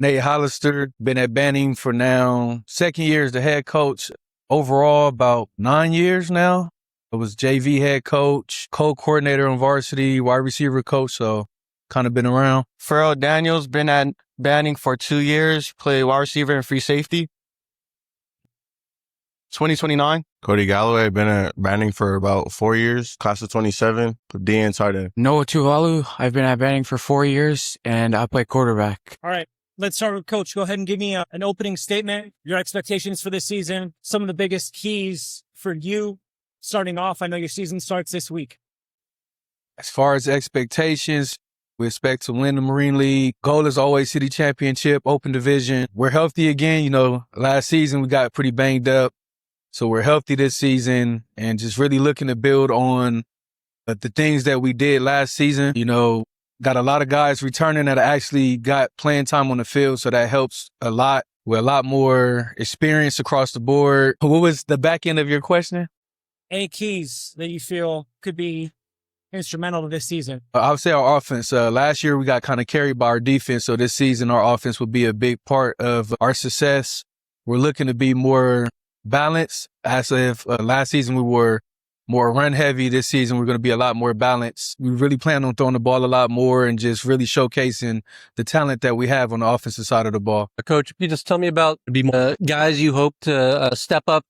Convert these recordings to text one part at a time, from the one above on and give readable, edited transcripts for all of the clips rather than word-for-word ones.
Nate Hollister, been at Banning for now 2nd year as the head coach. Overall, about 9 years now. I was JV head coach, co-coordinator on varsity, wide receiver coach, so kind of been around. Pharrell Daniels, been at Banning for 2 years, played wide receiver and free safety. 2029. Kody Galloway, been at Banning for about 4 years, class of 27, DN tight end. Noah Tuvalu, I've been at Banning for 4 years, and I play quarterback. All right, let's start with Coach. Go ahead and give me an opening statement, your expectations for this season, some of the biggest keys for you starting off. I know your season starts this week. As far as expectations, we expect to win the Marine League. Goal is always city championship, open division. We're healthy again. Last season we got pretty banged up. So we're healthy this season and just really looking to build on the things that we did last season. Got a lot of guys returning that actually got playing time on the field. So that helps a lot. We're a lot more experienced across the board. What was the back end of your question? Any keys that you feel could be instrumental to this season? I would say our offense. Last year we got kind of carried by our defense. So this season our offense will be a big part of our success. We're looking to be more balance. As if last season we were more run heavy, this season we're going to be a lot more balanced. We really plan on throwing the ball a lot more and just really showcasing the talent that we have on the offensive side of the ball. Coach, can you just tell me about guys you hope to step up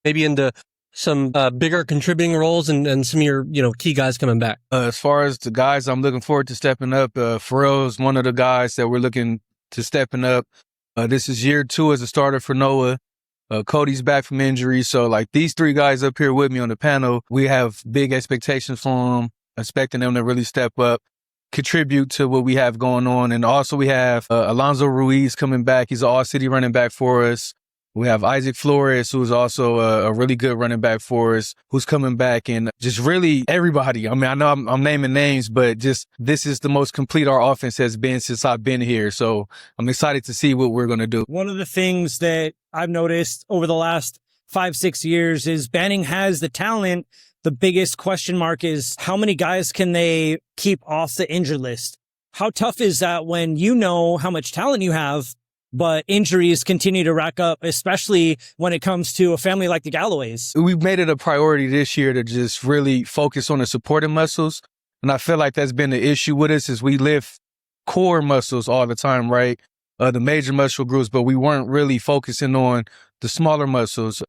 maybe into some bigger contributing roles and some of your key guys coming back? As far as the guys I'm looking forward to stepping up, Pharrell is one of the guys that we're looking to stepping up. This is year 2 as a starter for Noah. Kody's back from injury. So these 3 guys up here with me on the panel, we have big expectations for them, expecting them to really step up, contribute to what we have going on. And also we have Alonzo Ruiz coming back. He's an all-city running back for us. We have Isaac Flores, who's also a really good running back for us, who's coming back, and just really everybody. I mean, I know I'm naming names, but just this is the most complete our offense has been since I've been here. So I'm excited to see what we're going to do. One of the things that I've noticed over the last 5-6 years is Banning has the talent. The biggest question mark is how many guys can they keep off the injured list? How tough is that when you know how much talent you have, but injuries continue to rack up, especially when it comes to a family like the Galloways? We've made it a priority this year to just really focus on the supporting muscles. And I feel like that's been the issue with us is we lift core muscles all the time, right? The major muscle groups, but we weren't really focusing on the smaller muscles.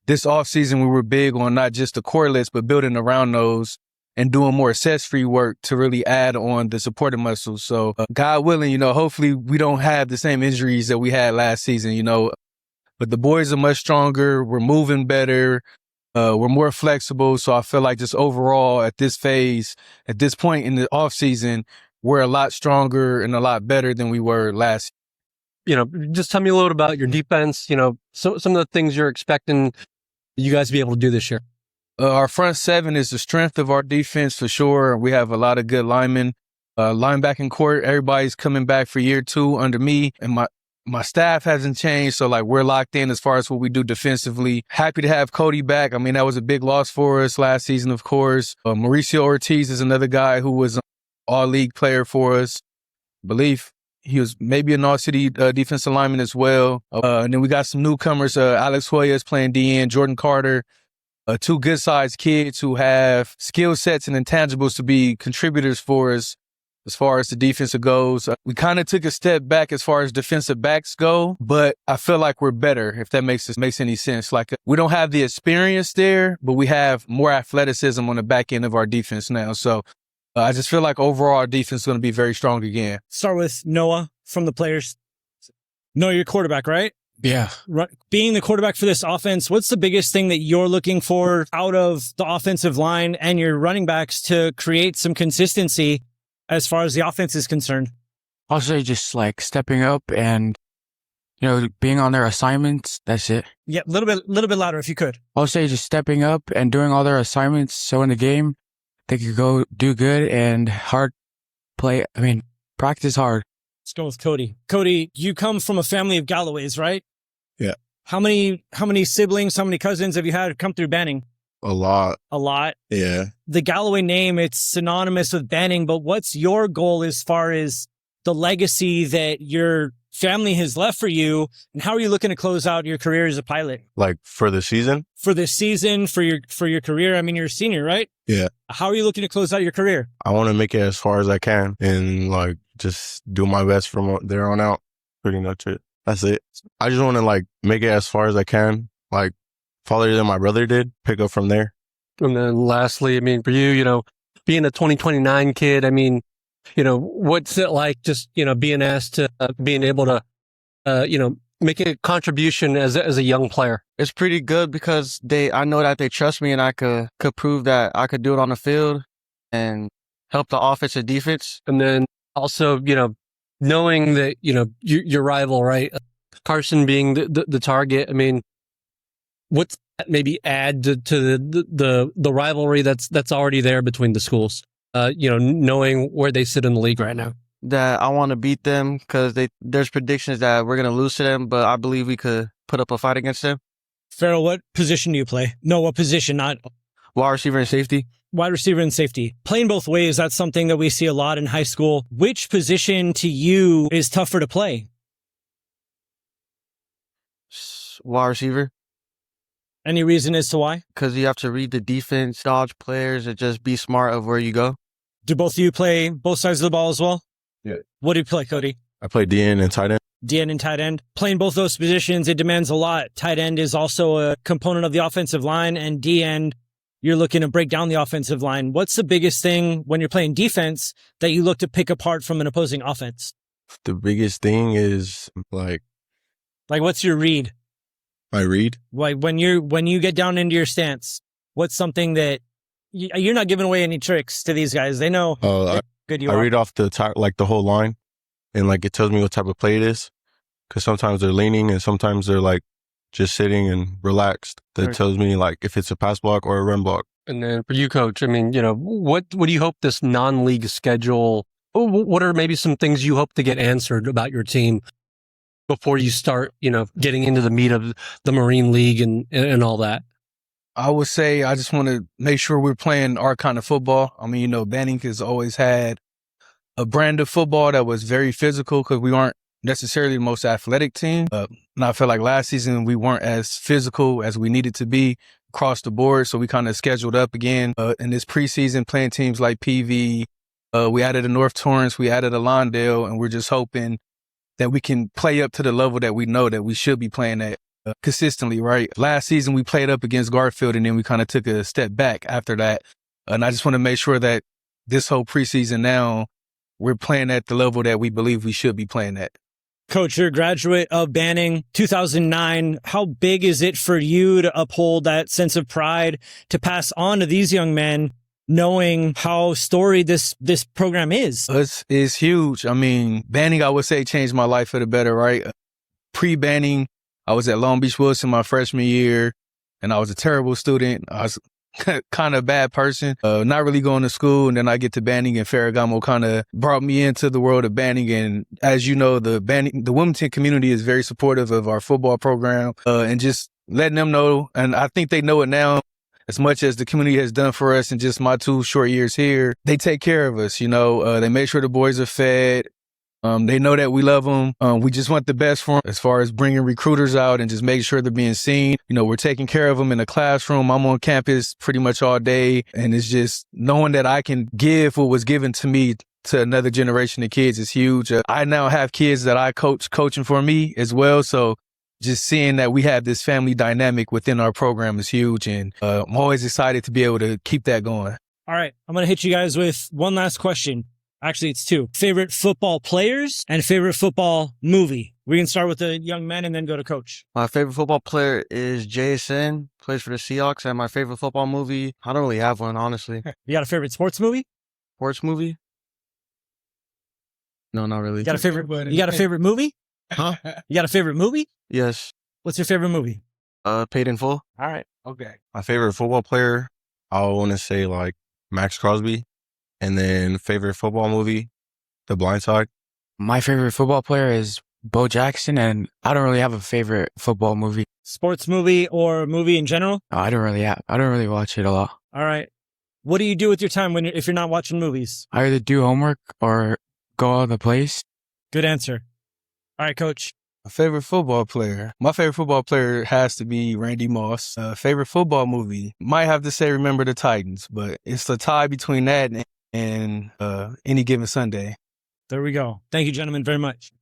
This offseason, we were big on not just the core lifts, but building around those and doing more accessory work to really add on the supporting muscles. So God willing, hopefully we don't have the same injuries that we had last season, but the boys are much stronger. We're moving better. We're more flexible. So I feel like just overall at this phase, at this point in the off season, we're a lot stronger and a lot better than we were last. Just tell me a little about your defense, some of the things you're expecting you guys to be able to do this year. Our front 7 is the strength of our defense for sure. We have a lot of good linemen. Linebacking court, everybody's coming back for year 2 under me, and my staff hasn't changed. So we're locked in as far as what we do defensively. Happy to have Kody back. I mean, that was a big loss for us last season, of course. Mauricio Ortiz is another guy who was an all-league player for us. I believe he was maybe an all-city defensive lineman as well. And then we got some newcomers. Alex Hoya is playing DN, Jordan Carter. 2 good-sized kids who have skill sets and intangibles to be contributors for us as far as the defense goes. We kind of took a step back as far as defensive backs go, but I feel like we're better, if that makes any sense. We don't have the experience there, but we have more athleticism on the back end of our defense now. So I just feel like overall our defense is going to be very strong again. Start with Noah from the players. Noah, you're quarterback, right? Yeah. Being the quarterback for this offense, what's the biggest thing that you're looking for out of the offensive line and your running backs to create some consistency as far as the offense is concerned? I'll say just stepping up and, being on their assignments. That's it. Yeah, a little bit louder if you could. I'll say just stepping up and doing all their assignments. So in the game, they could go do good and practice hard. Let's go with Kody. Kody, you come from a family of Galloways, right? Yeah. How many siblings, how many cousins have you had come through Banning? A lot. A lot? Yeah. The Galloway name, it's synonymous with Banning, but what's your goal as far as the legacy that you're family has left for you, and how are you looking to close out your career as a pilot? Like for the season? For this season, for your career? I mean, you're a senior, right? Yeah. How are you looking to close out your career? I want to make it as far as I can and like just do my best from there on out. Pretty much it. That's it. I just want to like make it as far as I can, like farther than my brother did, pick up from there. And then lastly, I mean, for you, you know, being a 2029 kid, I mean, you know, what's it like just, you know, being asked to, being able to, you know, make a contribution as a young player? It's pretty good because I know that they trust me and I could prove that I could do it on the field and help the offense and defense. And then also, you know, knowing that, you know, your rival, right? Carson being the target. I mean, what's that maybe add to the rivalry that's already there between the schools? You know, knowing where they sit in the league right now. That I want to beat them because there's predictions that we're going to lose to them, but I believe we could put up a fight against them. Pharrell, what position do you play? No, what position, not Wide receiver and safety. wide receiver and safety. Playing both ways, that's something that we see a lot in high school. Which position to you is tougher to play? Wide receiver. Any reason as to why? Because you have to read the defense, dodge players, and just be smart of where you go. Do both of you play both sides of the ball as well? Yeah. What do you play, Kody? I play DN and tight end. DN and tight end. Playing both those positions, it demands a lot. Tight end is also a component of the offensive line, and D end, you're looking to break down the offensive line. What's the biggest thing when you're playing defense that you look to pick apart from an opposing offense? The biggest thing is like what's your read? my read. Like when you get down into your stance, what's something that you're not giving away any tricks to these guys? They know how good you I are. read off the whole line, and like it tells me what type of play it is. Because sometimes they're leaning, and sometimes they're like just sitting and relaxed. That tells me like if it's a pass block or a run block. And then for you, Coach, I mean, you know, what do you hope this non-league schedule? What are maybe some things you hope to get answered about your team before you start, you know, getting into the meat of the Marine League and all that? I would say I just want to make sure we're playing our kind of football. I mean, you know, Banning has always had a brand of football that was very physical because we aren't necessarily the most athletic team. And I felt like last season we weren't as physical as we needed to be across the board. So we kind of scheduled up again in this preseason playing teams like PV. We added a North Torrance, we added a Lawndale, and we're just hoping that we can play up to the level that we know that we should be playing at consistently, right? Last season we played up against Garfield and then we kind of took a step back after that. And I just want to make sure that this whole preseason now, we're playing at the level that we believe we should be playing at. Coach, you're a graduate of Banning 2009. How big is it for you to uphold that sense of pride to pass on to these young men, knowing how storied this program is? It's huge. I mean, Banning, I would say, changed my life for the better, right? Pre-Banning, I was at Long Beach Wilson my freshman year, and I was a terrible student. I was kind of a bad person, not really going to school. And then I get to Banning, and Ferragamo kind of brought me into the world of Banning. And as you know, the Wilmington community is very supportive of our football program, and just letting them know. And I think they know it now. As much as the community has done for us in just my 2 short years here, they take care of us. You know, they make sure the boys are fed. They know that we love them. We just want the best for them as far as bringing recruiters out and just making sure they're being seen. You know, we're taking care of them in the classroom. I'm on campus pretty much all day. And it's just knowing that I can give what was given to me to another generation of kids is huge. I now have kids that I coaching for me as well. So just seeing that we have this family dynamic within our program is huge. And I'm always excited to be able to keep that going. All right. I'm going to hit you guys with one last question. Actually, it's 2. Favorite football players and favorite football movie. We can start with the young men and then go to Coach. My favorite football player is JSN, plays for the Seahawks, and my favorite football movie, I don't really have one, honestly. You got a favorite sports movie? Sports movie? No, not really. You got a favorite movie? Huh? You got a favorite movie? Yes. What's your favorite movie? Paid in Full. All right. Okay. My favorite football player, I want to say like Max Crosby. And then favorite football movie, The Blind Side. My favorite football player is Bo Jackson, and I don't really have a favorite football movie. Sports movie or movie in general? I don't really watch it a lot. All right. What do you do with your time if you're not watching movies? I either do homework or go out of the place. Good answer. All right, Coach. My favorite football player. My favorite football player has to be Randy Moss. Favorite football movie. Might have to say Remember the Titans, but it's a tie between that and Any Given Sunday. There we go. Thank you, gentlemen, very much.